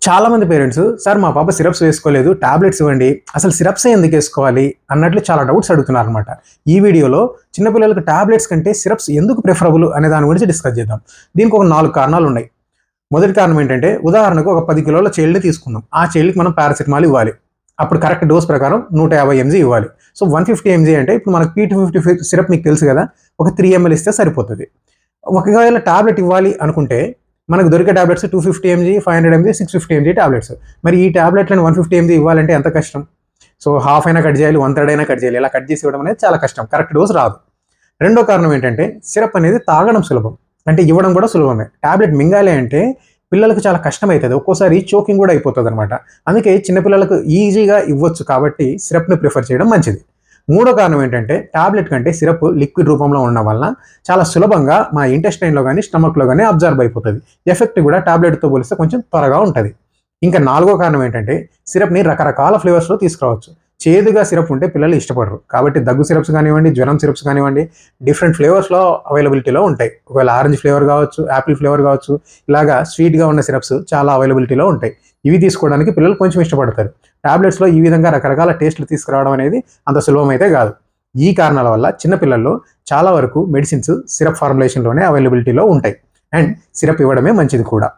చాలామంది parents sir మా పాప సిరప్స్ వేసుకోలేదు, టాబ్లెట్స్ ఇవ్వండి, అసలు సిరప్సే ఎందుకు వేసుకోవాలి అన్నట్లు చాలా డౌట్స్ అడుగుతున్నారు అనమాట. ఈ వీడియోలో చిన్నపిల్లలకు టాబ్లెట్స్ కంటే సిరప్స్ ఎందుకు ప్రిఫరబుల్ అనే దాని గురించి డిస్కస్ చేద్దాం. దీనికి ఒక 4 కారణాలు ఉన్నాయి. మొదటి కారణం ఏంటంటే, ఉదాహరణకు ఒక 10 కిలోల చైల్డ్ని తీసుకుందాం. ఆ చైల్డ్కి మనం పారాసిటమాల్ ఇవ్వాలి. అప్పుడు కరెక్ట్ డోస్ ప్రకారం 150 ఎంజీ ఇవ్వాలి. సో 150 ఎంజీ అంటే ఇప్పుడు మనకు P250 సిరప్ మీకు తెలుసు కదా, ఒక 3 ml ఇస్తే సరిపోతుంది. ఒకవేళ టాబ్లెట్ ఇవ్వాలి అనుకుంటే మనకు దొరికే tablets 250 MG, 500 MG, 650 MG tablets. మరి ఈ టాబ్లెట్లను 150 ఎంజీ ఇవ్వాలంటే ఎంత కష్టం. సో హాఫ్ అయినా కట్ చేయాలి, 1/3 అయినా కట్ చేయాలి. ఇలా కట్ చేసి ఇవ్వడం అనేది చాలా కష్టం, కరెక్ట్ డోస్ రాదు. రెండో కారణం ఏంటంటే, సిరప్ అనేది తాగడం సులభం, అంటే ఇవ్వడం కూడా సులభమే. టాబ్లెట్ మింగాలి అంటే పిల్లలకు చాలా కష్టం అవుతుంది, ఒక్కోసారి చోకింగ్ కూడా అయిపోతుంది అనమాట. అందుకే చిన్నపిల్లలకు ఈజీగా ఇవ్వచ్చు కాబట్టి సిరప్ని ప్రిఫర్ చేయడం మంచిది. మూడో కారణం ఏంటంటే, టాబ్లెట్ కంటే సిరప్ లిక్విడ్ రూపంలో ఉండడం వలన చాలా సులభంగా మా ఇంటెస్టైన్లో కానీ స్టమక్లో కానీ అబ్జర్వ్ అయిపోతుంది. ఎఫెక్ట్ కూడా టాబ్లెట్తో పోలిస్తే కొంచెం త్వరగా ఉంటుంది. ఇంకా నాలుగో కారణం ఏంటంటే, సిరప్ని రకరకాల ఫ్లేవర్స్లో తీసుకురావచ్చు. చేదుగా సిరప్ ఉంటే పిల్లలు ఇష్టపడరు, కాబట్టి దగ్గు సిరప్స్ కానివ్వండి, జ్వరం సిరప్స్ కానివ్వండి, డిఫరెంట్ ఫ్లేవర్స్లో అవైలబిలిటీలో ఉంటాయి. ఒకవేళ ఆరెంజ్ ఫ్లేవర్ కావచ్చు, యాపిల్ ఫ్లేవర్ కావచ్చు, ఇలాగా స్వీట్గా ఉన్న సిరప్స్ చాలా అవైలబిలిటీలో ఉంటాయి. ఇవి తీసుకోవడానికి పిల్లలు కొంచెం ఇష్టపడతారు. టాబ్లెట్స్లో ఈ విధంగా రకరకాల టేస్ట్లు తీసుకురావడం అనేది అంత సులభం అయితే కాదు. ఈ కారణాల వల్ల చిన్నపిల్లల్లో చాలా వరకు మెడిసిన్స్ సిరప్ ఫార్ములేషన్లోనే అవైలబిలిటీలో ఉంటాయి, అండ్ సిరప్ ఇవ్వడమే మంచిది కూడా.